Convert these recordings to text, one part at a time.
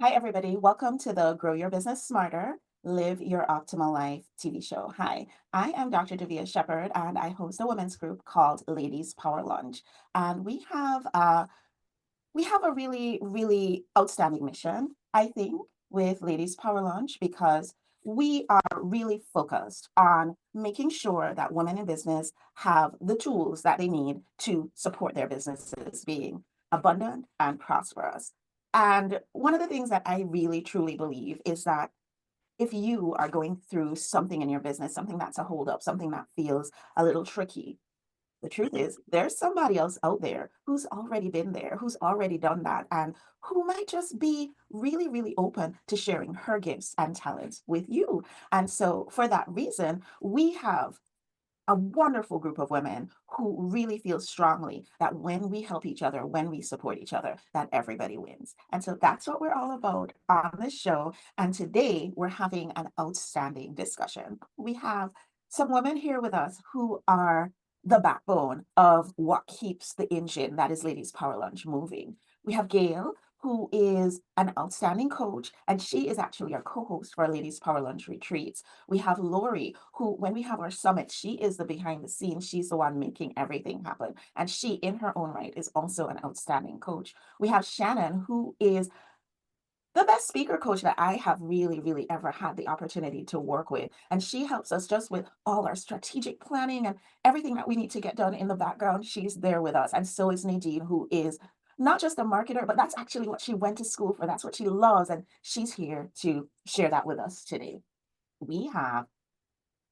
Hi, everybody. Welcome to the Grow Your Business Smarter, Live Your Optimal Life TV show. Hi, I am Dr. Davia H, and I host a women's group called Ladies Power Lunch. And we have a really, really outstanding mission, I think, with Ladies Power Lunch because we are really focused on making sure that women in business have the tools that they need to support their businesses being abundant and prosperous. And one of the things that I really truly believe is that if you are going through something in your business, something that's a holdup, something that feels a little tricky, the truth is, there's somebody else out there who's already been there, who's already done that, and who might just be really, really open to sharing her gifts and talents with you. And so, for that reason, we have a wonderful group of women who really feel strongly that when we help each other, when we support each other, that everybody wins. And so that's what we're all about on this show. And today we're having an outstanding discussion. We have some women here with us who are the backbone of what keeps the engine that is Ladies Power Lunch moving. We have Gail, who is an outstanding coach, and she is actually our co-host for our Ladies Power Lunch retreats. We have Lori, who, when we have our summit, she is the behind the scenes. She's the one making everything happen. And she, in her own right, is also an outstanding coach. We have Shannon, who is the best speaker coach that I have really, really ever had the opportunity to work with. And she helps us just with all our strategic planning and everything that we need to get done in the background. She's there with us. And so is Nadine, who is not just a marketer, but that's actually what she went to school for. That's what she loves. And she's here to share that with us today. We have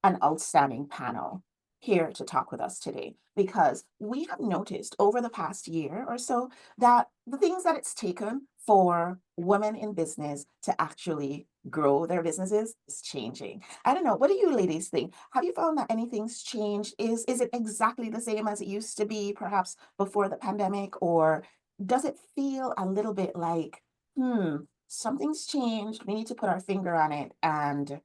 an outstanding panel here to talk with us today because we have noticed over the past year or so that the things that it's taken for women in business to actually grow their businesses is changing. I don't know. What do you ladies think? Have you found that anything's changed? Is it exactly the same as it used to be, perhaps before the pandemic, or does it feel a little bit like, something's changed? We need to put our finger on it and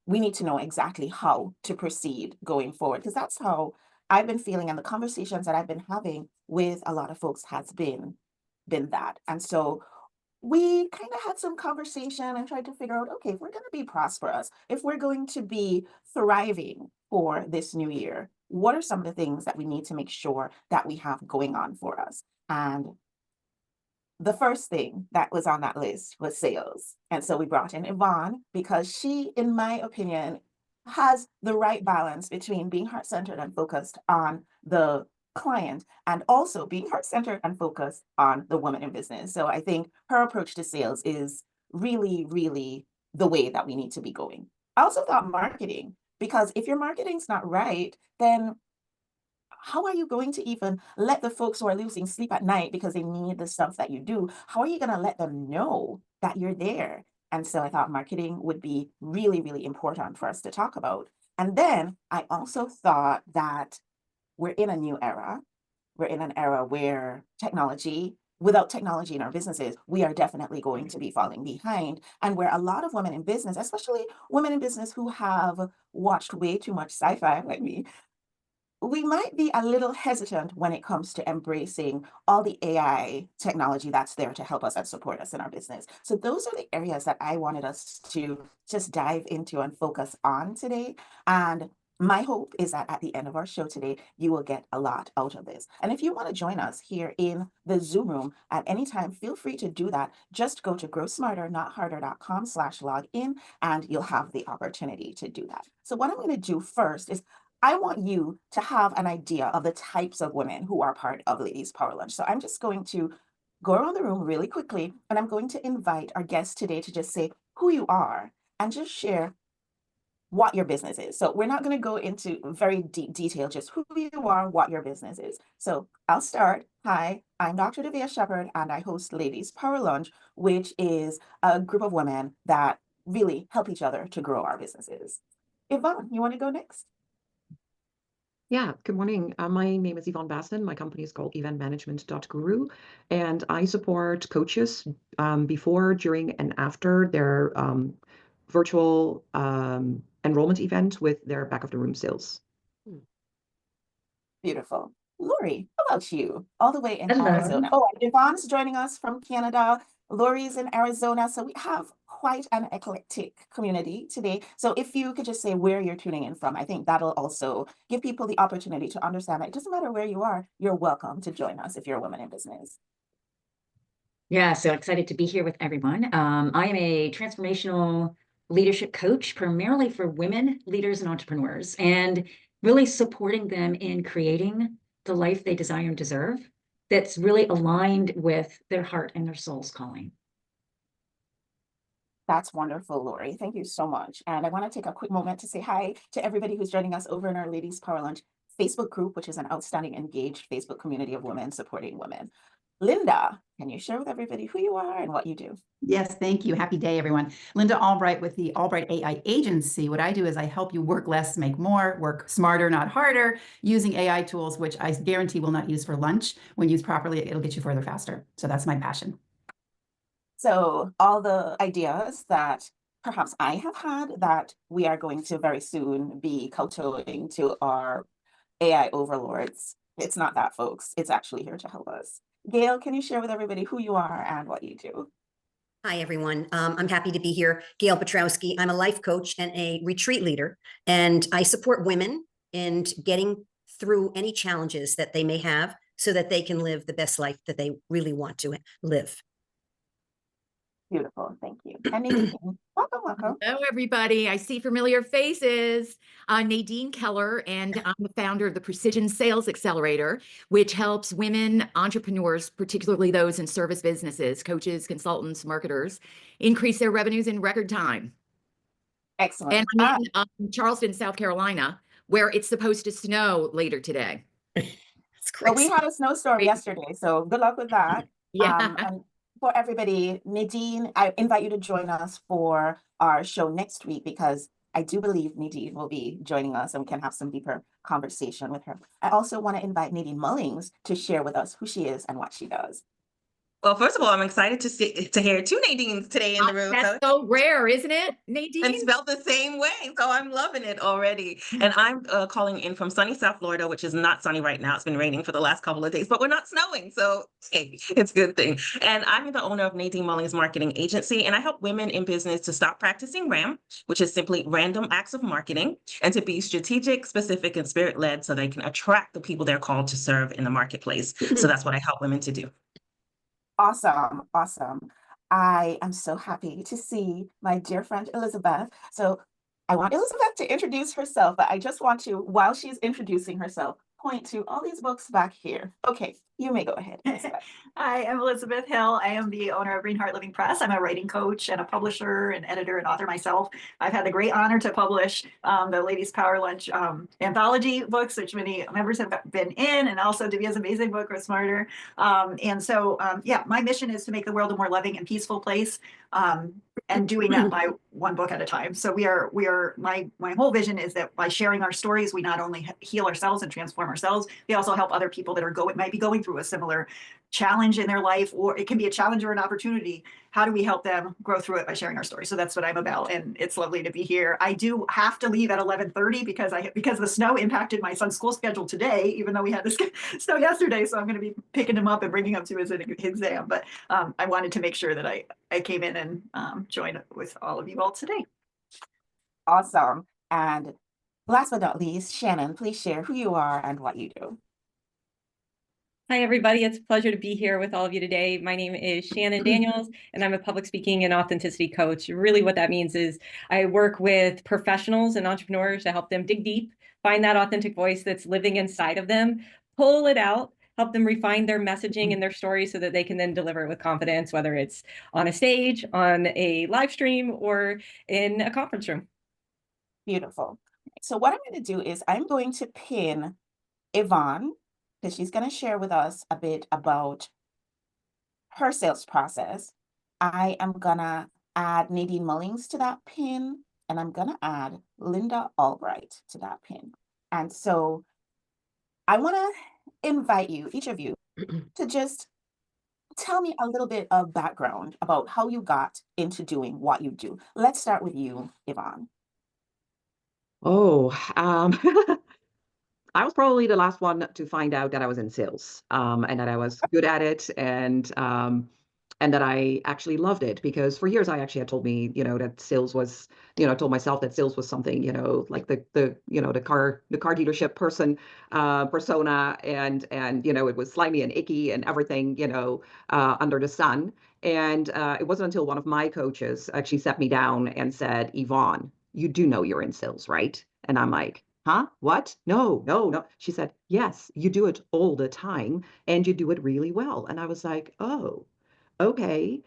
we need to know exactly how to proceed going forward because that's how I've been feeling and the conversations that I've been having with a lot of folks has been that. And so we kind of had some conversation and tried to figure out, okay, if we're going to be prosperous, if we're going to be thriving for this new year, what are some of the things that we need to make sure that we have going on for us? And the first thing that was on that list was sales. And so we brought in Yvonne because she, in my opinion, has the right balance between being heart centered and focused on the client and also being heart centered and focused on the woman in business. So I think her approach to sales is really, really the way that we need to be going. I also thought marketing, because if your marketing's not right, then how are you going to even let the folks who are losing sleep at night because they need the stuff that you do, how are you going to let them know that you're there? And so I thought marketing would be really, really important for us to talk about. And then I also thought that we're in a new era. We're in an era where without technology in our businesses, we are definitely going to be falling behind. And where a lot of women in business, especially women in business who have watched way too much sci-fi like me, we might be a little hesitant when it comes to embracing all the AI technology that's there to help us and support us in our business. So those are the areas that I wanted us to just dive into and focus on today. And my hope is that at the end of our show today, you will get a lot out of this. And if you want to join us here in the Zoom room at any time, feel free to do that. Just go to growsmarternotharder.com/login and you'll have the opportunity to do that. So what I'm going to do first is I want you to have an idea of the types of women who are part of Ladies Power Lunch. So I'm just going to go around the room really quickly, and I'm going to invite our guests today to just say who you are and just share what your business is. So we're not going to go into very deep detail, just who you are, what your business is. So I'll start. Hi, I'm Dr. Davia H, and I host Ladies Power Lunch, which is a group of women that really help each other to grow our businesses. Yvonne, you want to go next? Yeah, good morning. My name is Yvonne Basten. My company is called eventmanagement.guru, and I support coaches before, during, and after their virtual enrollment event with their back of the room sales. Beautiful. Lori, how about you? All the way in Hello. Arizona. Oh, and Yvonne's joining us from Canada. Lori's in Arizona. So we have quite an eclectic community today. So if you could just say where you're tuning in from, I think that'll also give people the opportunity to understand that it doesn't matter where you are, you're welcome to join us if you're a woman in business. Yeah, so excited to be here with everyone. I am a transformational leadership coach, primarily for women leaders and entrepreneurs, and really supporting them in creating the life they desire and deserve that's really aligned with their heart and their soul's calling. That's wonderful, Lori. Thank you so much. And I want to take a quick moment to say hi to everybody who's joining us over in our Ladies Power Lunch Facebook group, which is an outstanding, engaged Facebook community of women supporting women. Linda, can you share with everybody who you are and what you do? Yes, thank you. Happy day, everyone. Linda Albright with the Albright AI Agency. What I do is I help you work less, make more, work smarter, not harder, using AI tools, which I guarantee will not use for lunch. When used properly, it'll get you further faster. So that's my passion. So all the ideas that perhaps I have had that we are going to very soon be kowtowing to our AI overlords. It's not that, folks. It's actually here to help us. Gail, can you share with everybody who you are and what you do? Hi, everyone. I'm happy to be here. Gail Petrowski. I'm a life coach and a retreat leader, and I support women in getting through any challenges that they may have so that they can live the best life that they really want to live. Beautiful. Thank you. And Nadine, welcome. Hello, everybody. I see familiar faces. Nadine Keller, and I'm the founder of the Precision Sales Accelerator, which helps women entrepreneurs, particularly those in service businesses, coaches, consultants, marketers, increase their revenues in record time. Excellent. And I'm in Charleston, South Carolina, where it's supposed to snow later today. Well, we had a snowstorm yesterday, so good luck with that. Yeah. And for everybody, Nadine, I invite you to join us for our show next week because I do believe Nadine will be joining us and we can have some deeper conversation with her. I also want to invite Nadine Mullings to share with us who she is and what she does. Well, first of all, I'm excited to hear two Nadines today in the room. That's so rare, isn't it, Nadine? And spelled the same way, so I'm loving it already. And I'm calling in from sunny South Florida, which is not sunny right now. It's been raining for the last couple of days, but we're not snowing, so hey, it's a good thing. And I'm the owner of Nadine Mullings Marketing Agency, and I help women in business to stop practicing RAM, which is simply random acts of marketing, and to be strategic, specific, and spirit-led so they can attract the people they're called to serve in the marketplace. So that's what I help women to do. Awesome. I am so happy to see my dear friend Elizabeth. So I want Elizabeth to introduce herself, but I just want to, while she's introducing herself, point to all these books back here. Okay, you may go ahead, Elizabeth. Hi, I'm Elizabeth Hill. I am the owner of Green Heart Living Press. I'm a writing coach and a publisher and editor and author myself. I've had the great honor to publish the Ladies Power Lunch anthology books, which many members have been in, and also Davia's amazing book, Grow Smarter. Yeah, my mission is to make the world a more loving and peaceful place, and doing that by one book at a time. So my whole vision is that by sharing our stories, we not only heal ourselves and transform ourselves, we also help other people that might be going through a similar challenge in their life, or it can be a challenge or an opportunity. How do we help them grow through it by sharing our story? So that's what I'm about, and it's lovely to be here. I do have to leave at 11:30 because the snow impacted my son's school schedule today, even though we had this snow yesterday. So I'm going to be picking him up and bringing him to his exam. But I wanted to make sure that I came in and joined with all of you all today. Awesome. And last but not least, Shannon, please share who you are and what you do. Hi, everybody. It's a pleasure to be here with all of you today. My name is Shannon Daniels, and I'm a public speaking and authenticity coach. Really what that means is I work with professionals and entrepreneurs to help them dig deep, find that authentic voice that's living inside of them, pull it out, help them refine their messaging and their story so that they can then deliver it with confidence, whether it's on a stage, on a live stream, or in a conference room. Beautiful. So what I'm going to do is I'm going to pin Yvonne, because she's going to share with us a bit about her sales process. I am going to add Nadine Mullings to that pin, and I'm going to add Linda Albright to that pin. And so I want to invite you, each of you, to just tell me a little bit of background about how you got into doing what you do. Let's start with you, Yvonne. Oh, I was probably the last one to find out that I was in sales, and that I was good at it. And and that I actually loved it, because for years I actually had told me, that sales was, told myself that sales was something, like the car dealership persona, and it was slimy and icky and everything, under the sun. And it wasn't until one of my coaches actually sat me down and said, Yvonne, you do know you're in sales, right? And I'm like, huh? What? No, no, no. She said, yes, you do it all the time and you do it really well. And I was like, oh, okay.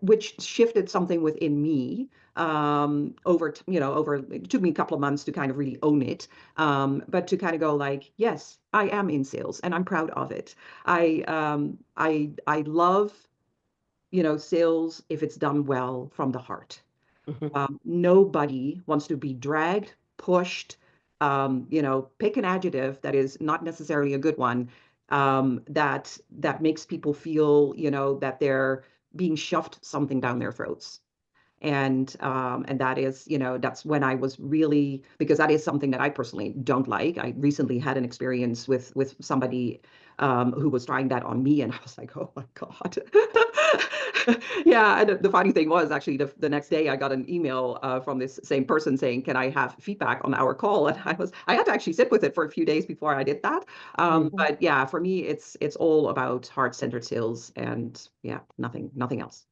Which shifted something within me it took me a couple of months to kind of really own it. But to kind of go like, yes, I am in sales and I'm proud of it. I love, sales if it's done well from the heart. Nobody wants to be dragged, pushed, pick an adjective that is not necessarily a good one, that makes people feel, that they're being shoved something down their throats. And that is, that's when I was really, because that is something that I personally don't like. I recently had an experience with somebody who was trying that on me, and I was like, oh my God. Yeah, and the funny thing was actually the next day I got an email from this same person saying, can I have feedback on our call? And I had to actually sit with it for a few days before I did that. But yeah, for me, it's all about heart-centered sales, and yeah, nothing else.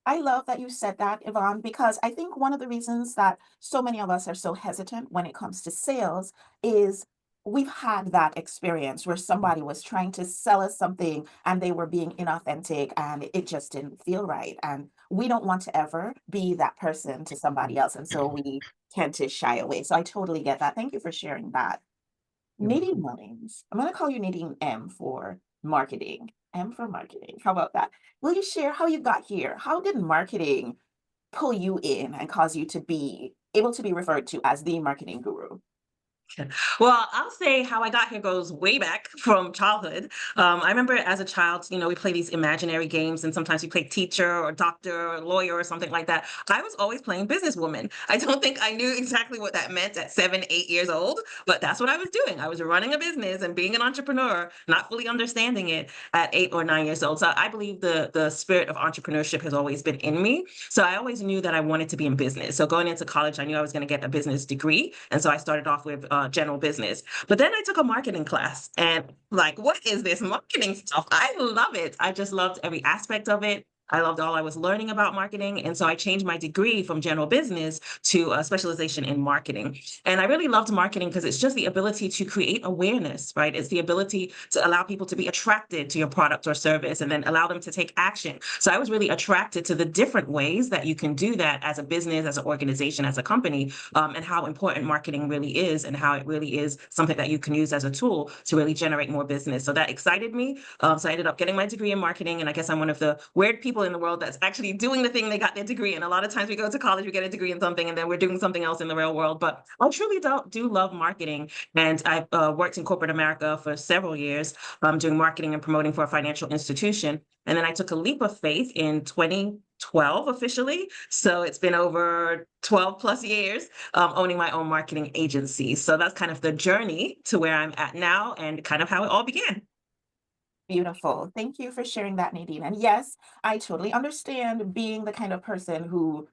I love that you said that, Yvonne, because I think one of the reasons that so many of us are so hesitant when it comes to sales is we've had that experience where somebody was trying to sell us something and they were being inauthentic and it just didn't feel right. And we don't want to ever be that person to somebody else. And so we tend to shy away. So I totally get that. Thank you for sharing that. Nadine Mullings, I'm going to call you Nadine M for marketing. M for marketing. How about that? Will you share how you got here? How did marketing pull you in and cause you to be able to be referred to as the marketing guru? Well, I'll say how I got here goes way back from childhood. I remember as a child, we play these imaginary games, and sometimes we play teacher or doctor or lawyer or something like that. I was always playing businesswoman. I don't think I knew exactly what that meant at 7, 8 years old, but that's what I was doing. I was running a business and being an entrepreneur, not fully understanding it at 8 or 9 years old. So I believe the spirit of entrepreneurship has always been in me. So I always knew that I wanted to be in business. So going into college, I knew I was going to get a business degree. And so I started off with general business. But then I took a marketing class, and like, what is this marketing stuff? I love it. I just loved every aspect of it. I loved all I was learning about marketing. And so I changed my degree from general business to a specialization in marketing. And I really loved marketing because it's just the ability to create awareness, right? It's the ability to allow people to be attracted to your product or service and then allow them to take action. So I was really attracted to the different ways that you can do that as a business, as an organization, as a company, and how important marketing really is, and how it really is something that you can use as a tool to really generate more business. So that excited me. So I ended up getting my degree in marketing. And I guess I'm one of the weird people in the world that's actually doing the thing they got their degree in. A lot of times we go to college, we get a degree in something, and then we're doing something else in the real world. But I truly do love marketing. And I've worked in corporate America for several years, doing marketing and promoting for a financial institution. And then I took a leap of faith in 2012 officially. So it's been over 12 plus years owning my own marketing agency. So that's kind of the journey to where I'm at now and kind of how it all began. Beautiful. Thank you for sharing that, Nadine. And yes, I totally understand being the kind of person who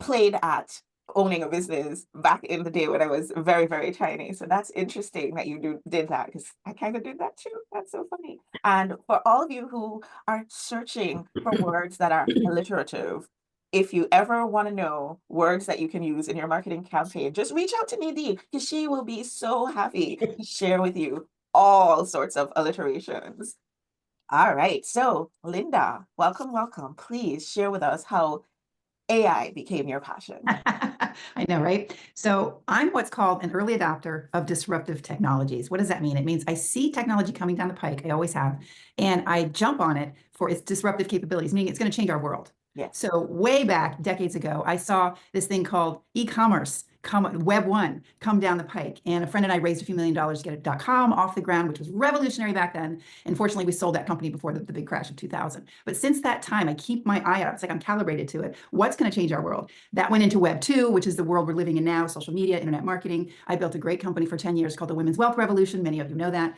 played at owning a business back in the day when I was very, very tiny. So that's interesting that you did that, because I kind of did that too. That's so funny. And for all of you who are searching for words that are alliterative, if you ever want to know words that you can use in your marketing campaign, just reach out to Nadine, because she will be so happy to share with you all sorts of alliterations. All right. So Linda, welcome, welcome. Please share with us how AI became your passion. I know, right? So I'm what's called an early adopter of disruptive technologies. What does that mean? It means I see technology coming down the pike, I always have, and I jump on it for its disruptive capabilities, meaning it's going to change our world. Yes. So way back decades ago, I saw this thing called e-commerce, Web 1, come down the pike. And a friend and I raised a few $1 million to get a .com off the ground, which was revolutionary back then. Unfortunately, we sold that company before the big crash of 2000. But since that time, I keep my eye out. It's like I'm calibrated to it. What's going to change our world? That went into Web 2, which is the world we're living in now, social media, internet marketing. I built a great company for 10 years called the Women's Wealth Revolution. Many of you know that.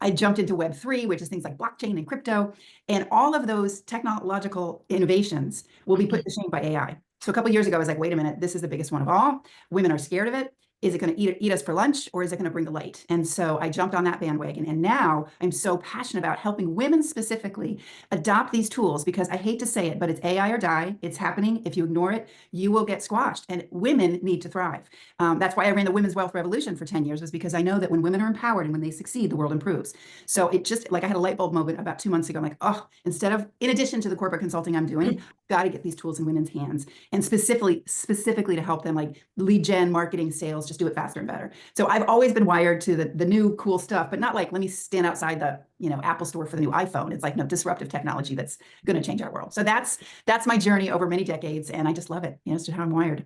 I jumped into Web 3, which is things like blockchain and crypto. And all of those technological innovations will be put to shame by AI. So a couple of years ago, I was like, wait a minute, this is the biggest one of all. Women are scared of it. Is it going to eat us for lunch, or is it going to bring the light? And so I jumped on that bandwagon. And now I'm so passionate about helping women specifically adopt these tools, because I hate to say it, but it's AI or die. It's happening. If you ignore it, you will get squashed. And women need to thrive. That's why I ran the Women's Wealth Revolution for 10 years, was because I know that when women are empowered and when they succeed, the world improves. So it just, like, I had a light bulb moment about 2 months ago. I'm like, oh, in addition to the corporate consulting I'm doing, got to get these tools in women's hands, and specifically to help them, like lead gen, marketing, sales, just do it faster and better. So I've always been wired to the new cool stuff, but not like, let me stand outside the Apple store for the new iPhone. It's like, no, disruptive technology that's going to change our world. So that's my journey over many decades, and I just love it. It's just how I'm wired.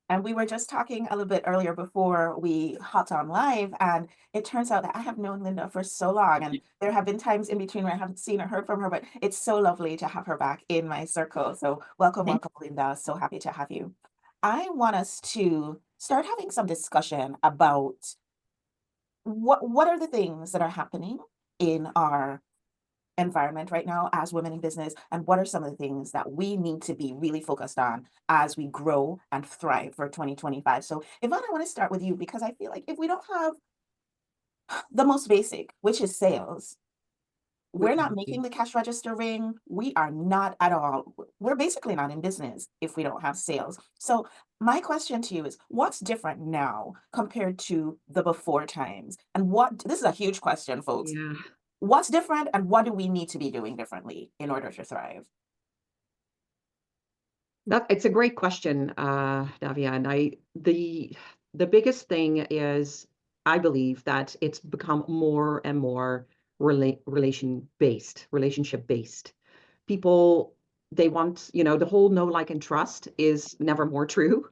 And we were just talking a little bit earlier before we hopped on live, and it turns out that I have known Linda for so long, and there have been times in between where I haven't seen or heard from her, but it's so lovely to have her back in my circle. So welcome, Linda. So happy to have you. I want us to start having some discussion about what are the things that are happening in our environment right now as women in business, and what are some of the things that we need to be really focused on as we grow and thrive for 2025. So Yvonne, I want to start with you, because I feel like if we don't have the most basic, which is sales, we're not making the cash register ring. We are not at all. We're basically not in business if we don't have sales. So my question to you is, what's different now compared to the before times? And this is a huge question, folks. Yeah. What's different, and what do we need to be doing differently in order to thrive? It's a great question, Davia. And the biggest thing is, I believe that it's become more and more relationship based. People, they want, the whole know, like, and trust is never more true.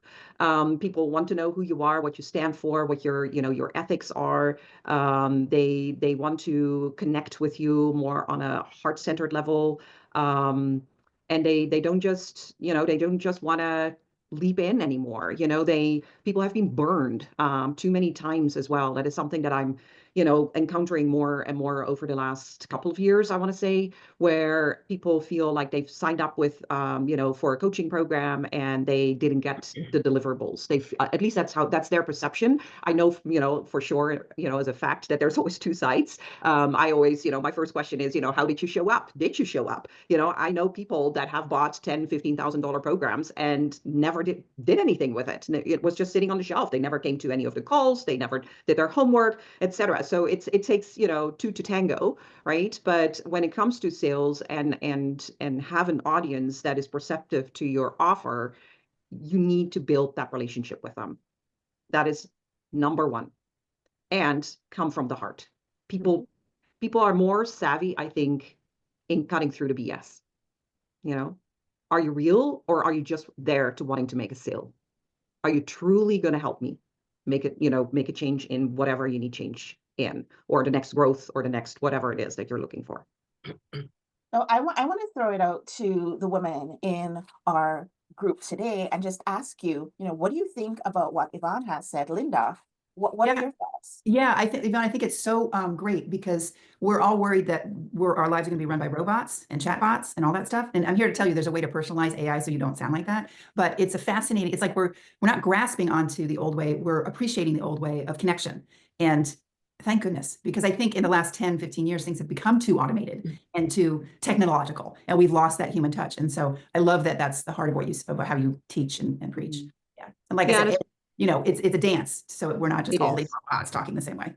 People want to know who you are, what you stand for, what your ethics are. They want to connect with you more on a heart-centered level. And they don't just, want to leap in anymore. People have been burned too many times as well. That is something that I'm encountering more and more over the last couple of years, I want to say, where people feel like they've signed up with, for a coaching program, and they didn't get the deliverables. At least that's their perception. I know, for sure, as a fact, that there's always two sides. I always, my first question is, how did you show up? Did you show up? I know people that have bought $10,000, $15,000 programs and never did anything with it. It was just sitting on the shelf. They never came to any of the calls. They never did their homework, etc. So it takes, two to tango, right? But when it comes to sales and have an audience that is perceptive to your offer, you need to build that relationship with them. That is number one, and come from the heart. People are more savvy, I think, in cutting through the BS. Are you real, or are you just there to wanting to make a sale? Are you truly going to help me make a change in whatever you need change in, or the next growth, or the next whatever it is that you're looking for? So I want to throw it out to the women in our group today and just ask you, what do you think about what Yvonne has said? Linda, what are your thoughts? Yeah, Yvonne, I think it's so great, because we're all worried that our lives are going to be run by robots and chatbots and all that stuff. And I'm here to tell you there's a way to personalize AI so you don't sound like that. But it's it's like we're not grasping onto the old way. We're appreciating the old way of connection. And thank goodness, because I think in the last 10, 15 years, things have become too automated and too technological, and we've lost that human touch. And so I love that that's the heart of how you teach and preach. Yeah. And like I said, it's a dance. So we're not just all these robots talking the same way.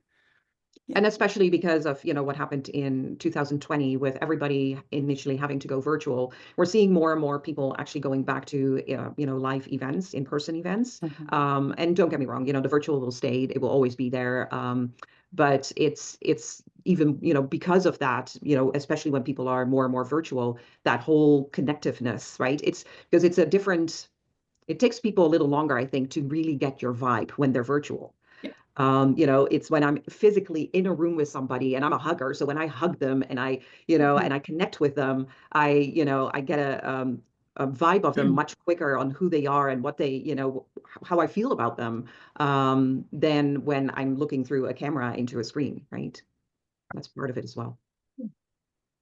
Yeah. And especially because of, what happened in 2020 with everybody initially having to go virtual, we're seeing more and more people actually going back to, live events, in-person events. And don't get me wrong, the virtual will stay, it will always be there. But it's even, because of that, especially when people are more and more virtual, that whole connectiveness, right? It's because it's a different it takes people a little longer, I think, to really get your vibe when they're virtual. It's when I'm physically in a room with somebody, and I'm a hugger. So when I hug them and and I connect with them, I get a vibe of them much quicker on who they are and what they, how I feel about them, than when I'm looking through a camera into a screen, right? That's part of it as well.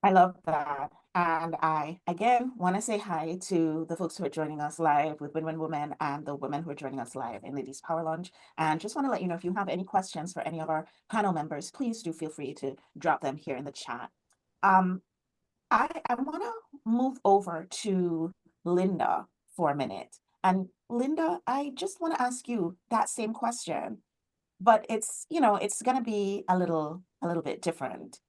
I love that. And I, again, want to say hi to the folks who are joining us live with Win Win Women and the women who are joining us live in Ladies Power Lunch. And just want to let you know, if you have any questions for any of our panel members, please do feel free to drop them here in the chat. I want to move over to Linda for a minute. And Linda, I just want to ask you that same question, but it's going to be a little bit different,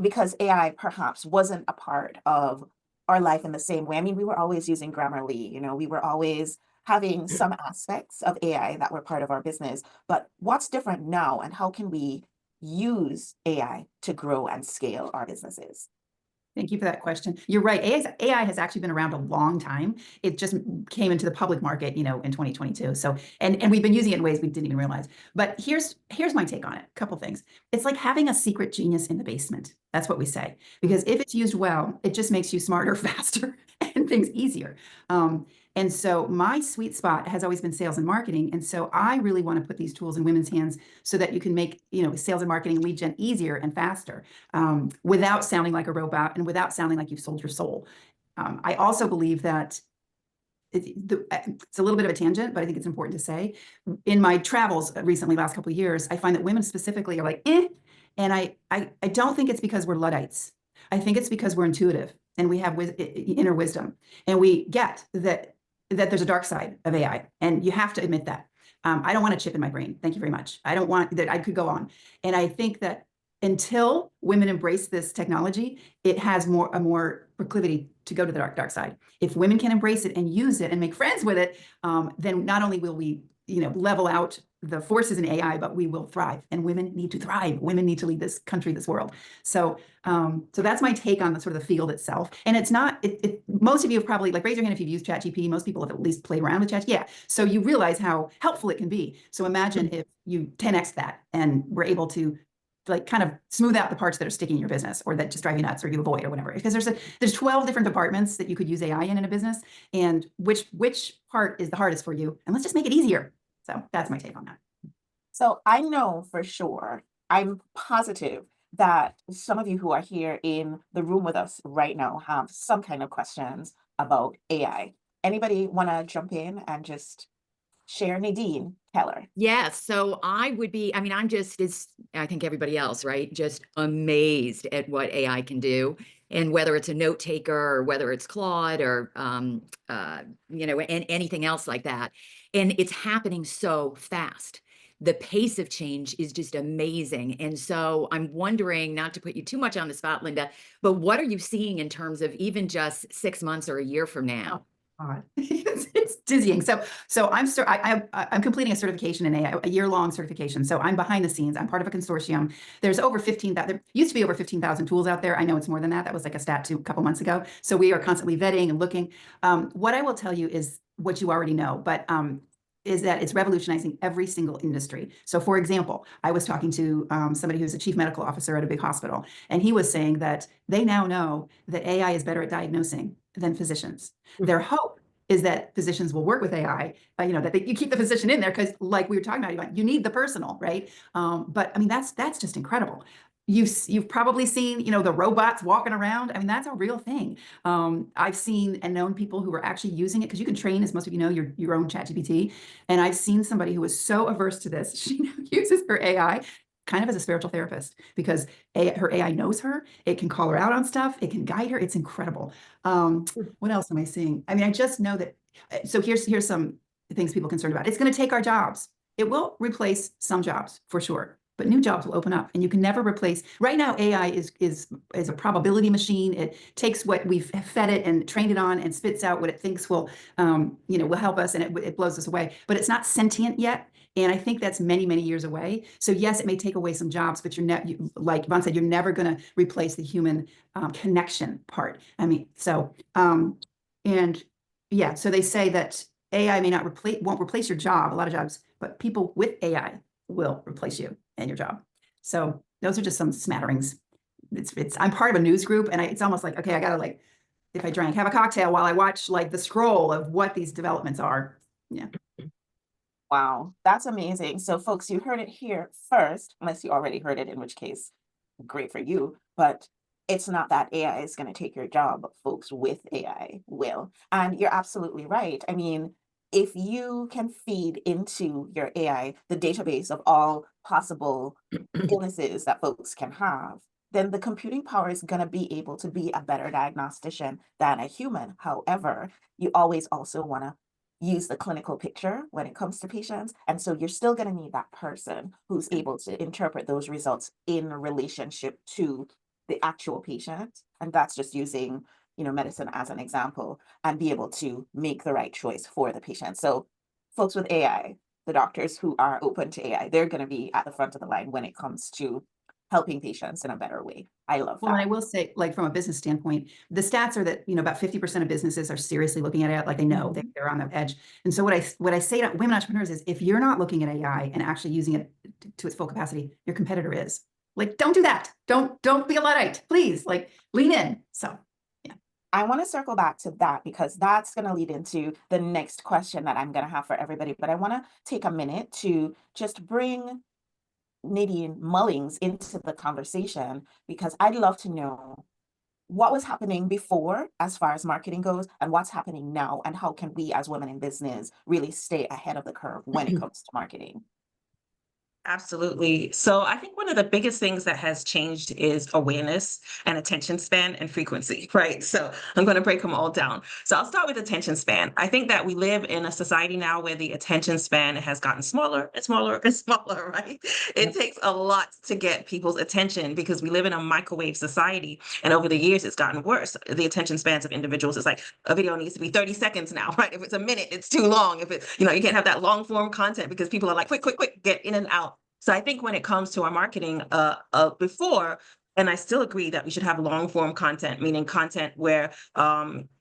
because AI perhaps wasn't a part of our life in the same way. I mean, we were always using Grammarly, we were always having some aspects of AI that were part of our business. But what's different now, and how can we use AI to grow and scale our businesses? Thank you for that question. You're right. AI has actually been around a long time. It just came into the public market, in 2022. So, and we've been using it in ways we didn't even realize. But here's my take on it. A couple things. It's like having a secret genius in the basement. That's what we say. Because if it's used well, it just makes you smarter, faster, and things easier. And so my sweet spot has always been sales and marketing. And so I really want to put these tools in women's hands so that you can make, sales and marketing lead gen easier and faster, without sounding like a robot and without sounding like you've sold your soul. I also believe that it's a little bit of a tangent, but I think it's important to say. In my travels recently, last couple of years, I find that women specifically are like, and I don't think it's because we're Luddites. I think it's because we're intuitive and we have inner wisdom, and we get that there's a dark side of AI, and you have to admit that. I don't want a chip in my brain. Thank you very much. I don't want that. I could go on. And I think that until women embrace this technology, it has a more proclivity to go to the dark side. If women can embrace it and use it and make friends with it, then not only will we level out the forces in AI, but we will thrive. And women need to thrive. Women need to lead this country, this world. So, so that's my take on the sort of the field itself. And it's not. Most of you have probably, like, raise your hand if you've used ChatGPT. Most people have at least played around with Chat. Yeah. So you realize how helpful it can be. So imagine if you 10x that and were able to, like, kind of smooth out the parts that are sticking in your business or that just drive you nuts or you avoid or whatever. Because there's 12 different departments that you could use AI in a business, and which part is the hardest for you, and let's just make it easier. So that's my take on that. So I know for sure, I'm positive that some of you who are here in the room with us right now have some kind of questions about AI. Anybody want to jump in and just share? Nadine Keller. Yes. So I'm just as I think everybody else, right? Just amazed at what AI can do. And whether it's a note taker or whether it's Claude or, and anything else like that. And it's happening so fast. The pace of change is just amazing. And so I'm wondering, not to put you too much on the spot, Linda, but what are you seeing in terms of even just 6 months or a year from now? It's dizzying. So I'm completing a certification in AI, a year-long certification. So I'm behind the scenes. I'm part of a consortium. There's over 15,000. There used to be over 15,000 tools out there. I know it's more than that. That was like a stat a couple months ago. So we are constantly vetting and looking. What I will tell you is what you already know, but is that it's revolutionizing every single industry. So for example, I was talking to somebody who's a chief medical officer at a big hospital, and he was saying that they now know that AI is better at diagnosing than physicians. Their hope is that physicians will work with AI, that you keep the physician in there, because like we were talking about, you need the personal, right? But I mean, that's just incredible. You've probably seen, the robots walking around. I mean, that's a real thing. I've seen and known people who are actually using it, because you can train, as most of you know, your own ChatGPT. And I've seen somebody who was so averse to this, she now uses her AI kind of as a spiritual therapist, because her AI knows her. It can call her out on stuff. It can guide her. It's incredible. What else am I seeing? I mean, I just know that. So here's some things people are concerned about. It's going to take our jobs. It will replace some jobs for sure, but new jobs will open up, and you can never replace. Right now, AI is a probability machine. It takes what we've fed it and trained it on and spits out what it thinks will help us, and it blows us away. But it's not sentient yet. And I think that's many, many years away. So yes, it may take away some jobs, but like Yvonne said, you're never going to replace the human connection part. I mean, so, and yeah, so they say that AI may not won't replace your job, a lot of jobs, but people with AI will replace you and your job. So those are just some smatterings. I'm part of a news group, and it's almost like, okay, I gotta, like, if I drank, have a cocktail while I watch, like, the scroll of what these developments are. Yeah. Wow, that's amazing. So folks, you heard it here first, unless you already heard it, in which case, great for you. But it's not that AI is going to take your job, but folks with AI will. And you're absolutely right. I mean, if you can feed into your AI the database of all possible illnesses that folks can have, then the computing power is going to be able to be a better diagnostician than a human. However, you always also want to use the clinical picture when it comes to patients. And so you're still going to need that person who's able to interpret those results in relationship to the actual patient. And that's just using, medicine as an example, and be able to make the right choice for the patient. So folks with AI, the doctors who are open to AI, they're going to be at the front of the line when it comes to helping patients in a better way. I love Well, and I that. will say, like, from a business standpoint, the stats are that, about 50% of businesses are seriously looking at it. Like, they know they're on the edge. And so what I say to women entrepreneurs is, if you're not looking at AI and actually using it to its full capacity, your competitor is. Like, don't do that. Don't be a Luddite, please. Like, lean in. So I want to circle back to that because that's going to lead into the next question that I'm going to have for everybody. But I want to take a minute to just bring Nadine Mullings into the conversation, because I'd love to know what was happening before as far as marketing goes and what's happening now, and how can we as women in business really stay ahead of the curve when it comes to marketing. Absolutely. So I think one of the biggest things that has changed is awareness and attention span and frequency, right? So I'm going to break them all down. So I'll start with attention span. I think that we live in a society now where the attention span has gotten smaller and smaller and smaller, right? It takes a lot to get people's attention because we live in a microwave society. And over the years, it's gotten worse. The attention spans of individuals is like a video needs to be 30 seconds now, right? If it's a minute, it's too long. If it's, you can't have that long form content because people are like, quick, quick, quick, get in and out. So I think when it comes to our marketing, before, and I still agree that we should have long form content, meaning content where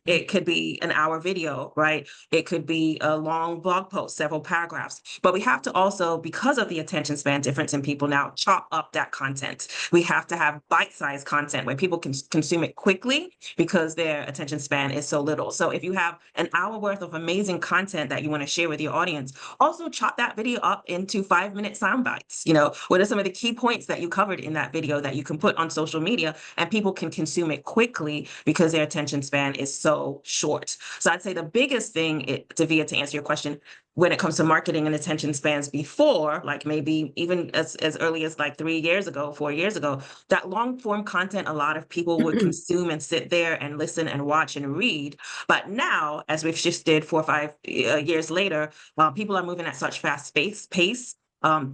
it could be an hour video, right? It could be a long blog post, several paragraphs. But we have to also, because of the attention span difference in people now, chop up that content. We have to have bite-sized content where people can consume it quickly because their attention span is so little. So if you have an hour worth of amazing content that you want to share with your audience, also chop that video up into 5-minute sound bites. What are some of the key points that you covered in that video that you can put on social media and people can consume it quickly because their attention span is so short. So I'd say the biggest thing, Davia, to answer your question, when it comes to marketing and attention spans before, like maybe even as early as like 3 years ago, 4 years ago, that long form content, a lot of people would consume and sit there and listen and watch and read. But now, as we've shifted 4 or 5 years later, people are moving at such fast pace.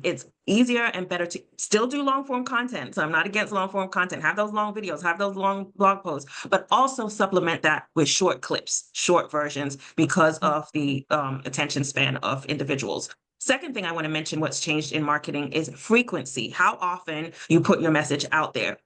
It's easier and better to still do long form content. So I'm not against long form content. Have those long videos, have those long blog posts, but also supplement that with short clips, short versions, because of the attention span of individuals. Second thing I want to mention, what's changed in marketing is frequency, how often you put your message out there.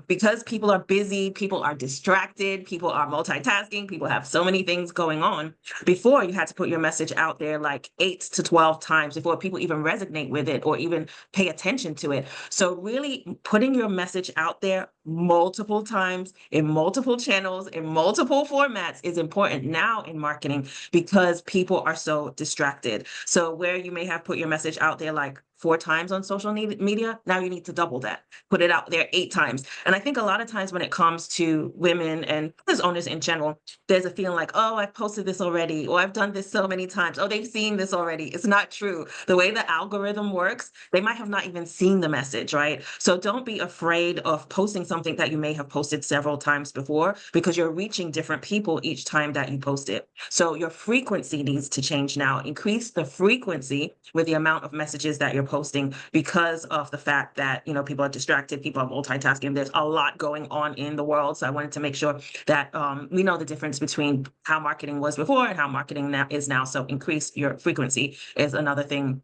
Because people are busy, people are distracted, people are multitasking, people have so many things going on. Before, you had to put your message out there like 8 to 12 times before people even resonate with it or even pay attention to it. So really putting your message out there multiple times in multiple channels, in multiple formats is important now in marketing because people are so distracted. So where you may have put your message out there like 4 times on social media, now you need to double that, put it out there 8 times. And I think a lot of times when it comes to women and business owners in general, there's a feeling like, oh, I've posted this already, or I've done this so many times. Oh, they've seen this already. It's not true. The way the algorithm works, they might have not even seen the message, right? So don't be afraid of posting something that you may have posted several times before because you're reaching different people each time that you post it. So your frequency needs to change now. Increase the frequency with the amount of messages that you're posting because of the fact that, people are distracted, people are multitasking. There's a lot going on in the world. So I wanted to make sure that we know the difference between how marketing was before and how marketing now is now. So increase your frequency is another thing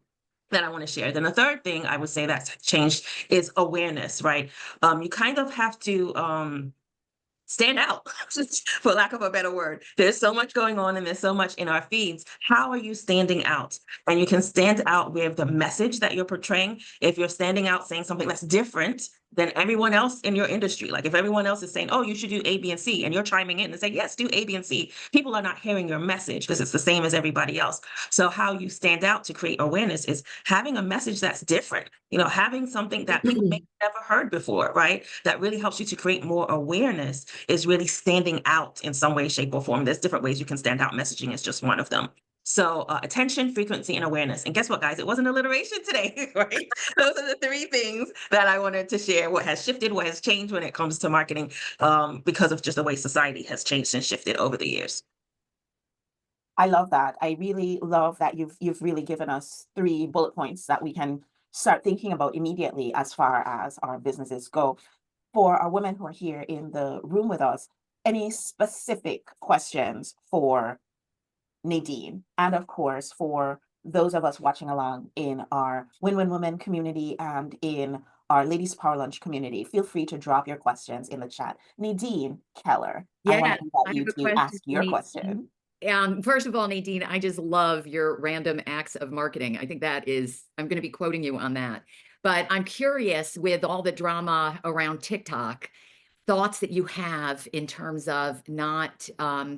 that I want to share. Then the third thing I would say that's changed is awareness, right? You kind of have to stand out, for lack of a better word. There's so much going on and there's so much in our feeds. How are you standing out? And you can stand out with the message that you're portraying. If you're standing out saying something that's different than everyone else in your industry, like if everyone else is saying, oh, you should do A, B, and C, and you're chiming in and saying, yes, do A, B, and C, people are not hearing your message because it's the same as everybody else. So how you stand out to create awareness is having a message that's different, having something that people may have never heard before, right? That really helps you to create more awareness is really standing out in some way, shape, or form. There's different ways you can stand out. Messaging is just one of them. So attention, frequency, and awareness. And guess what, guys? It wasn't alliteration today, right? Those are the three things that I wanted to share. What has shifted, what has changed when it comes to marketing, because of just the way society has changed and shifted over the years. I love that. I really love that you've really given us 3 bullet points that we can start thinking about immediately as far as our businesses go. For our women who are here in the room with us, any specific questions for Nadine? And of course, for those of us watching along in our Win-Win Women community and in our Ladies Power Lunch community, feel free to drop your questions in the chat. Nadine Keller, I want to invite you to ask your question. First of all, Nadine, I just love your random acts of marketing. I think that is, I'm going to be quoting you on that. But I'm curious, with all the drama around TikTok, thoughts that you have in terms of not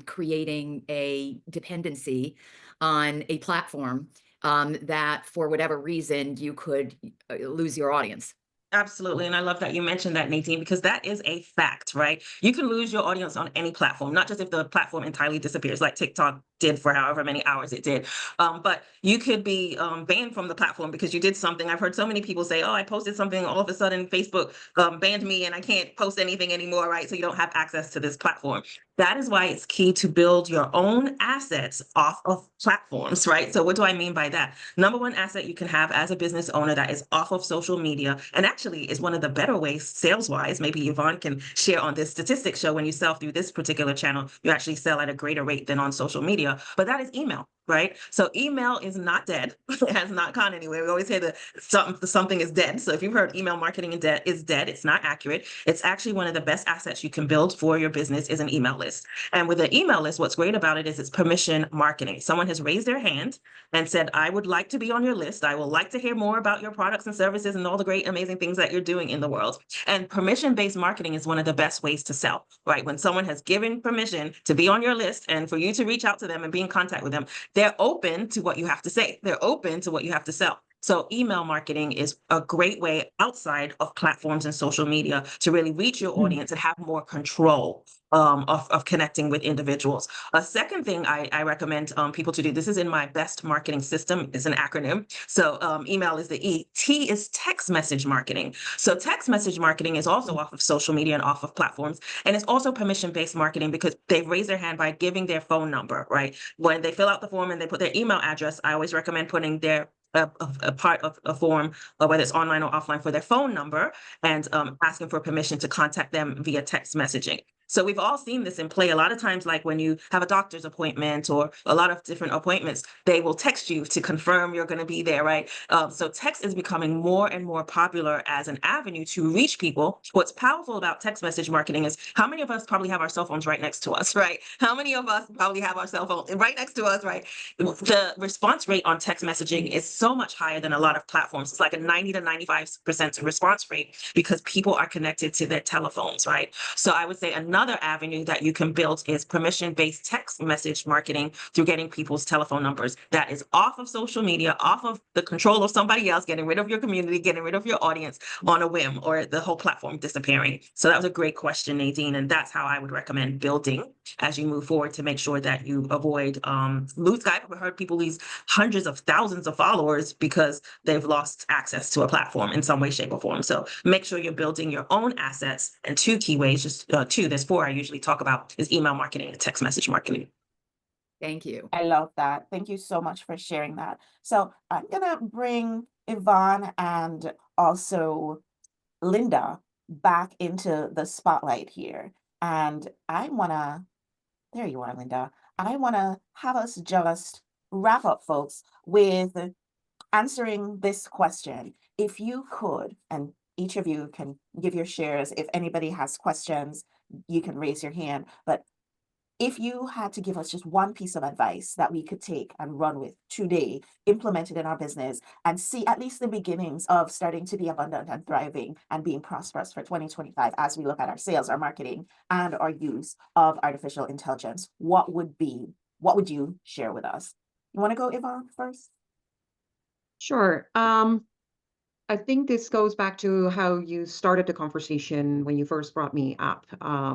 creating a dependency on a platform that for whatever reason you could lose your audience. Absolutely. And I love that you mentioned that, Nadine, because that is a fact, right? You can lose your audience on any platform, not just if the platform entirely disappears, like TikTok did for however many hours it did. But you could be banned from the platform because you did something. I've heard so many people say, oh, I posted something, all of a sudden Facebook banned me and I can't post anything anymore, right? So you don't have access to this platform. That is why it's key to build your own assets off of platforms, right? So what do I mean by that? Number one asset you can have as a business owner that is off of social media, and actually is one of the better ways sales-wise. Maybe Yvonne can share on this statistics show when you sell through this particular channel, you actually sell at a greater rate than on social media, but that is email. Right. So email is not dead. It has not gone anywhere. We always say that something is dead. So if you've heard email marketing is dead, it's not accurate. It's actually one of the best assets you can build for your business is an email list. And with an email list, what's great about it is it's permission marketing. Someone has raised their hand and said, I would like to be on your list. I would like to hear more about your products and services and all the great, amazing things that you're doing in the world. And permission-based marketing is one of the best ways to sell, right? When someone has given permission to be on your list and for you to reach out to them and be in contact with them, they're open to what you have to say. They're open to what you have to sell. So email marketing is a great way outside of platforms and social media to really reach your audience and have more control of connecting with individuals. A second thing I recommend people to do, this is in my best marketing system, is an acronym. So email is the E. T is text message marketing. So text message marketing is also off of social media and off of platforms. And it's also permission-based marketing because they raise their hand by giving their phone number, right? When they fill out the form and they put their email address, I always recommend putting their a part of a form, whether it's online or offline, for their phone number and asking for permission to contact them via text messaging. So we've all seen this in play. A lot of times, like when you have a doctor's appointment or a lot of different appointments, they will text you to confirm you're going to be there, right? So text is becoming more and more popular as an avenue to reach people. What's powerful about text message marketing is how many of us probably have our cell phones right next to us, right? How many of us probably have our cell phone right next to us, right? The response rate on text messaging is so much higher than a lot of platforms. It's like a 90 to 95% response rate because people are connected to their telephones, right? So I would say another avenue that you can build is permission-based text message marketing through getting people's telephone numbers. That is off of social media, off of the control of somebody else, getting rid of your community, getting rid of your audience on a whim, or the whole platform disappearing. So that was a great question, Nadine, and that's how I would recommend building as you move forward to make sure that you avoid lose. I've heard people lose hundreds of thousands of followers because they've lost access to a platform in some way, shape, or form. So make sure you're building your own assets. And 2 key ways, just 2, there's 4 I usually talk about, is email marketing and text message marketing. Thank you. I love that. Thank you so much for sharing that. So I'm going to bring Yvonne and also Linda back into the spotlight here. And I want to, there you are, Linda. I want to have us just wrap up, folks, with answering this question. If you could, and each of you can give your shares if anybody has questions you can raise your hand. But if you had to give us just one piece of advice that we could take and run with today, implement it in our business, and see at least the beginnings of starting to be abundant and thriving and being prosperous for 2025 as we look at our sales, our marketing, and our use of artificial intelligence, what would you share with us? You want to go, Yvonne, first? Sure. I think this goes back to how you started the conversation when you first brought me up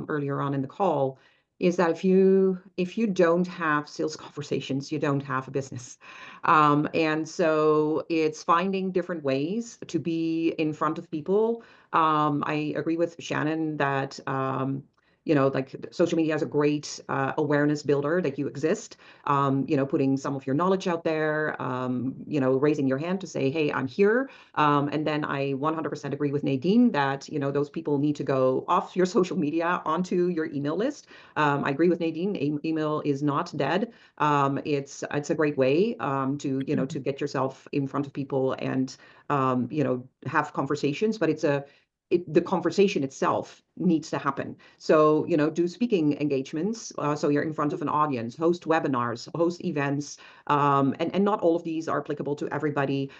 earlier on in the call, is that if you don't have sales conversations, you don't have a business. And so it's finding different ways to be in front of people. I agree with Shannon that like social media is a great awareness builder, that you exist, putting some of your knowledge out there, raising your hand to say, hey, I'm here. And then I 100% agree with Nadine that, those people need to go off your social media onto your email list. I agree with Nadine, email is not dead. It's a great way to get yourself in front of people and, have conversations, but the conversation itself needs to happen. So, do speaking engagements. So you're in front of an audience, host webinars, host events. And not all of these are applicable to everybody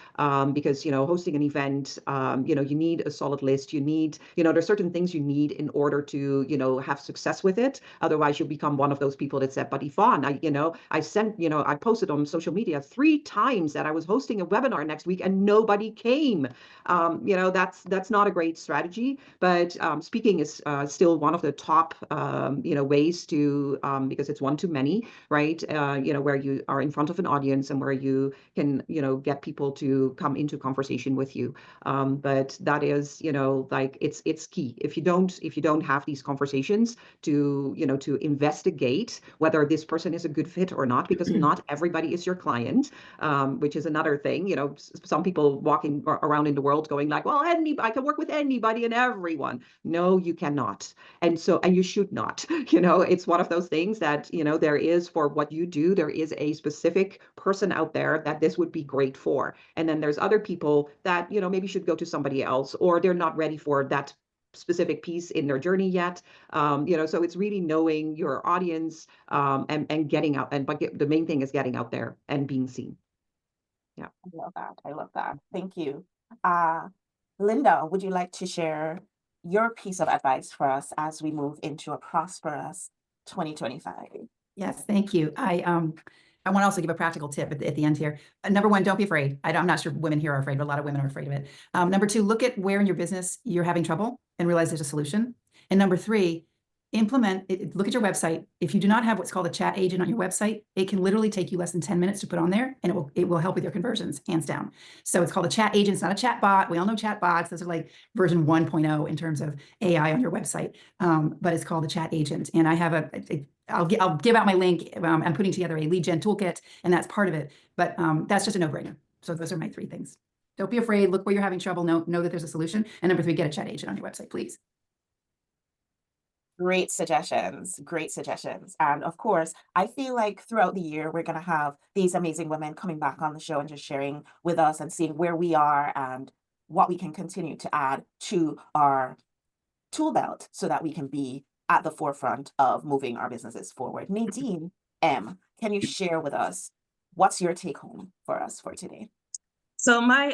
because, hosting an event, you need a solid list. You need, there's certain things you need in order to, have success with it. Otherwise, you'll become one of those people that said, but Yvonne, I posted on social media 3 times that I was hosting a webinar next week and nobody came. That's not a great strategy, but speaking is still one of the top, ways to, because it's one to many, right? Where you are in front of an audience and where you can, get people to come into conversation with you. But that is, it's key. If you don't have these conversations to investigate whether this person is a good fit or not, because not everybody is your client, which is another thing. Some people walking around in the world going like, well, I can work with anybody and everyone. No, you cannot. And you should not. It's one of those things that, there is, for what you do, there is a specific person out there that this would be great for. And then there's other people that, maybe should go to somebody else, or they're not ready for that specific piece in their journey yet. So it's really knowing your audience and getting out. But the main thing is getting out there and being seen. Yeah. I love that. Thank you. Linda, would you like to share your piece of advice for us as we move into a prosperous 2025? Yes, thank you. I want to also give a practical tip at the end here. Number 1, don't be afraid. I'm not sure women here are afraid, but a lot of women are afraid of it. Number 2, look at where in your business you're having trouble and realize there's a solution. And number 3, implement it. Look at your website. If you do not have what's called a chat agent on your website, it can literally take you less than 10 minutes to put on there, and it will help with your conversions, hands down. So it's called a chat agent. It's not a chat bot. We all know chat bots. Those are like version 1.0 in terms of AI on your website. But it's called a chat agent. And I have I'll give out my link. I'm putting together a lead gen toolkit, and that's part of it. But that's just a no-brainer. So those are my 3 things. Don't be afraid. Look where you're having trouble. Know that there's a solution. And number 3, get a chat agent on your website, please. Great suggestions. And of course, I feel like throughout the year, we're going to have these amazing women coming back on the show and just sharing with us and seeing where we are and what we can continue to add to our tool belt so that we can be at the forefront of moving our businesses forward. Nadine M., can you share with us what's your take home for us for today? So my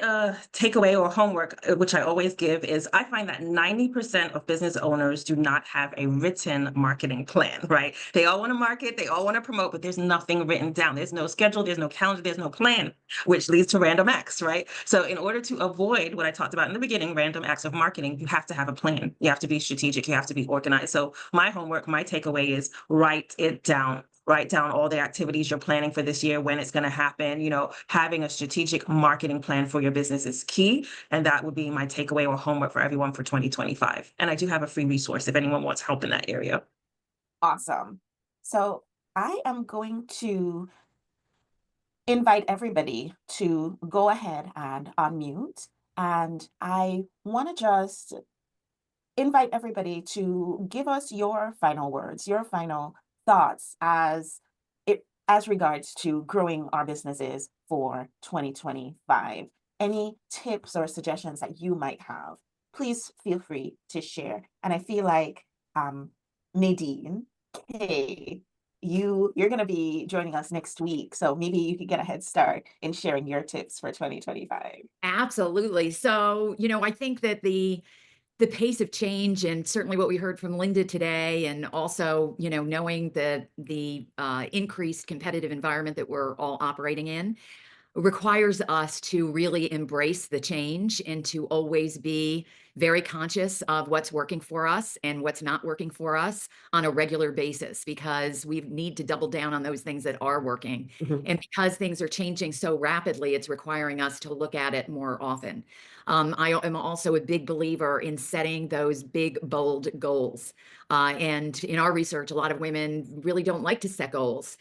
takeaway or homework, which I always give, is I find that 90% of business owners do not have a written marketing plan, right? They all want to market, they all want to promote, but there's nothing written down. There's no schedule, there's no calendar, there's no plan, which leads to random acts, right? So in order to avoid what I talked about in the beginning, random acts of marketing, you have to have a plan. You have to be strategic, you have to be organized. So my homework, my takeaway is write it down. Write down all the activities you're planning for this year, when it's going to happen. Having a strategic marketing plan for your business is key. And that would be my takeaway or homework for everyone for 2025. And I do have a free resource if anyone wants help in that area. Awesome. So I am going to invite everybody to go ahead and unmute. And I want to just invite everybody to give us your final words, your final thoughts as regards to growing our businesses for 2025. Any tips or suggestions that you might have, please feel free to share. And I feel like Nadine K, you're going to be joining us next week, so maybe you could get a head start in sharing your tips for 2025. Absolutely. So, I think that the pace of change, and certainly what we heard from Linda today, and also, knowing the increased competitive environment that we're all operating in, requires us to really embrace the change and to always be very conscious of what's working for us and what's not working for us on a regular basis, because we need to double down on those things that are working. And because things are changing so rapidly, it's requiring us to look at it more often. I am also a big believer in setting those big, bold goals. And in our research, a lot of women really don't like to set goals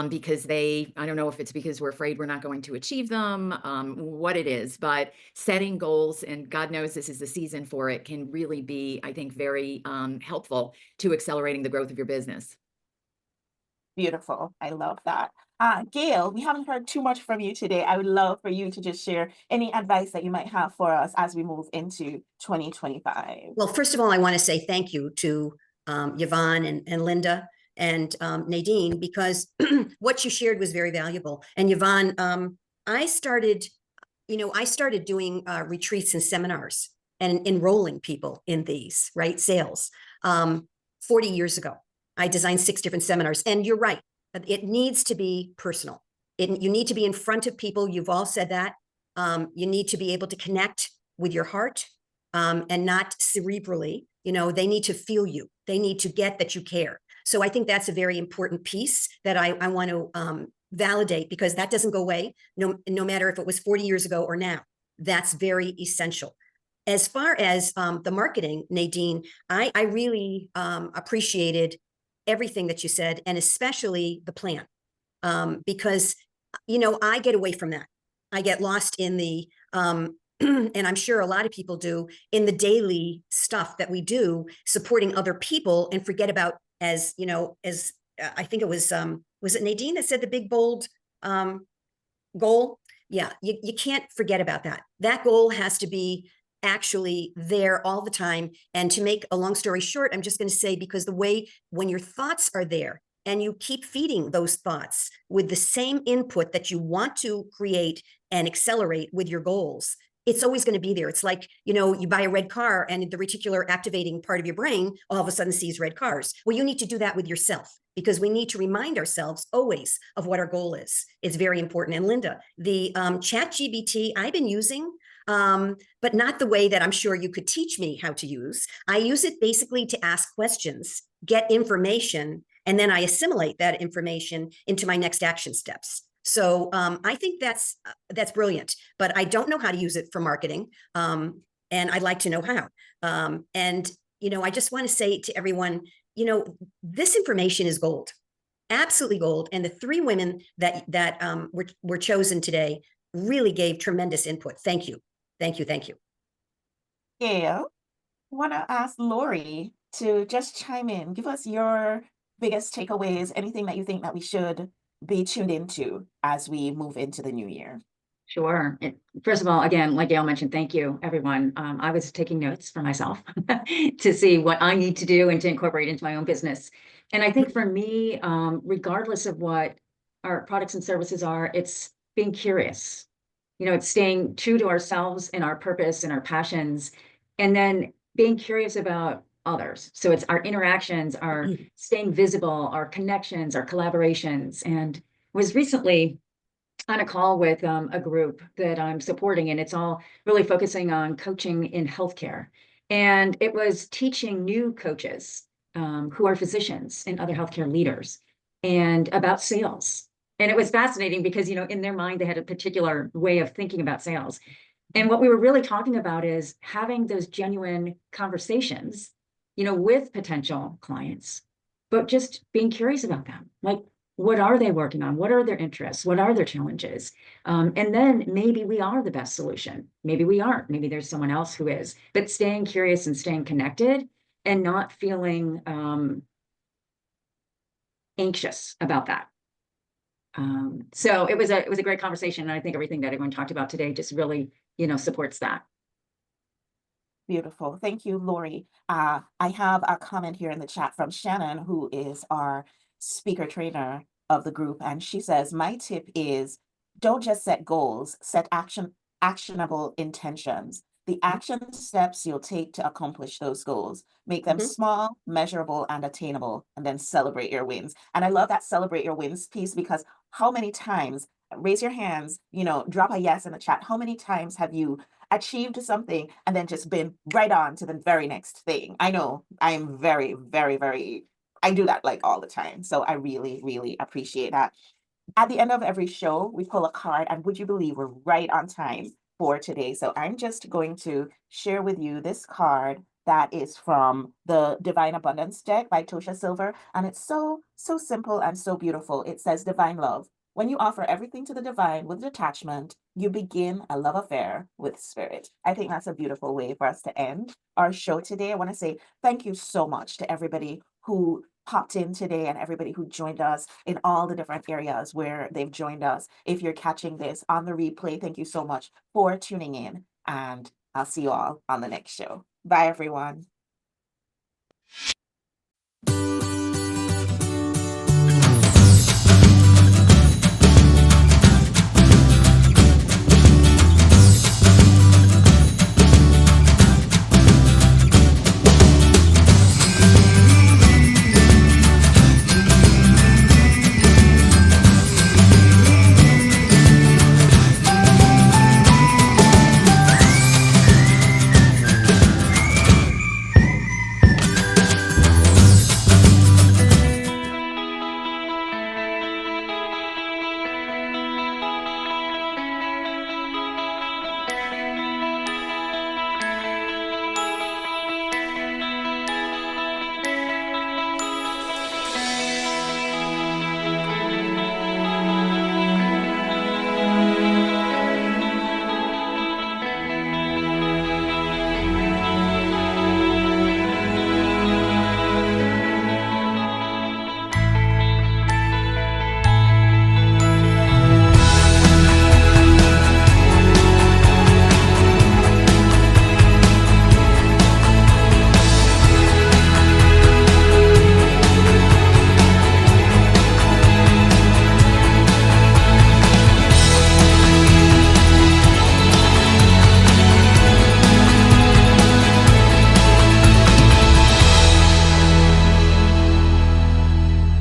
because I don't know if it's because we're afraid we're not going to achieve them, what it is, but setting goals, and God knows this is the season for it, can really be, I think, very helpful to accelerating the growth of your business. Beautiful. I love that. Gail, we haven't heard too much from you today. I would love for you to just share any advice that you might have for us as we move into 2025. Well, first of all, I want to say thank you to Yvonne and Linda and Nadine, because what you shared was very valuable. And Yvonne, I started doing retreats and seminars and enrolling people in these, right? Sales. 40 years ago, I designed 6 different seminars. And you're right. It needs to be personal. You need to be in front of people. You've all said that. You need to be able to connect with your heart and not cerebrally. They need to feel you. They need to get that you care. So I think that's a very important piece that I want to validate, because that doesn't go away, no matter if it was 40 years ago or now. That's very essential. As far as the marketing, Nadine, I really appreciated everything that you said, and especially the plan, because, I get away from that. I get lost in the, and I'm sure a lot of people do, in the daily stuff that we do, supporting other people, and forget about, as I think it was it Nadine that said the big, bold goal? Yeah, you can't forget about that. That goal has to be actually there all the time. And to make a long story short, I'm just going to say, because the way when your thoughts are there and you keep feeding those thoughts with the same input that you want to create and accelerate with your goals, it's always going to be there. It's like, you buy a red car and the reticular activating part of your brain all of a sudden sees red cars. Well, you need to do that with yourself, because we need to remind ourselves always of what our goal is. It's very important. And Linda, the ChatGPT I've been using, but not the way that I'm sure you could teach me how to use. I use it basically to ask questions, get information, and then I assimilate that information into my next action steps. So I think that's brilliant, but I don't know how to use it for marketing, and I'd like to know how. And I just want to say to everyone, this information is gold, absolutely gold. And the 3 women that were chosen today really gave tremendous input. Thank you. Thank you. Thank you. Gail, I want to ask Lori to just chime in. Give us your biggest takeaways, anything that you think that we should be tuned into as we move into the new year. Sure. First of all, again, like Gail mentioned, thank you, everyone. I was taking notes for myself to see what I need to do and to incorporate into my own business. And I think for me, regardless of what our products and services are, it's being curious. It's staying true to ourselves and our purpose and our passions, and then being curious about others. So it's our interactions, our staying visible, our connections, our collaborations. And was recently on a call with a group that I'm supporting, and it's all really focusing on coaching in healthcare. And it was teaching new coaches who are physicians and other healthcare leaders, and about sales. And it was fascinating because, in their mind, they had a particular way of thinking about sales. And what we were really talking about is having those genuine conversations, with potential clients, but just being curious about them. Like, what are they working on? What are their interests? What are their challenges? And then maybe we are the best solution. Maybe we aren't. Maybe there's someone else who is. But staying curious and staying connected and not feeling anxious about that. So it was a great conversation. And I think everything that everyone talked about today just really, supports that. Beautiful. Thank you, Lori. I have a comment here in the chat from Shannon, who is our speaker trainer of the group. And she says, my tip is don't just set goals, set actionable intentions. The action steps you'll take to accomplish those goals. Make them small, measurable, and attainable, and then celebrate your wins. And I love that celebrate your wins piece, because how many times, raise your hands, drop a yes in the chat. How many times have you achieved something and then just been right on to the very next thing? I know I am very, very, very, I do that like all the time. So I really, really appreciate that. At the end of every show, we pull a card, and would you believe we're right on time for today? So I'm just going to share with you this card that is from the Divine Abundance deck by Tosha Silver. And it's so simple and so beautiful. It says, divine love. When you offer everything to the divine with detachment, you begin a love affair with spirit. I think that's a beautiful way for us to end our show today. I want to say thank you so much to everybody who popped in today and everybody who joined us in all the different areas where they've joined us. If you're catching this on the replay, thank you so much for tuning in, and I'll see you all on the next show. Bye, everyone.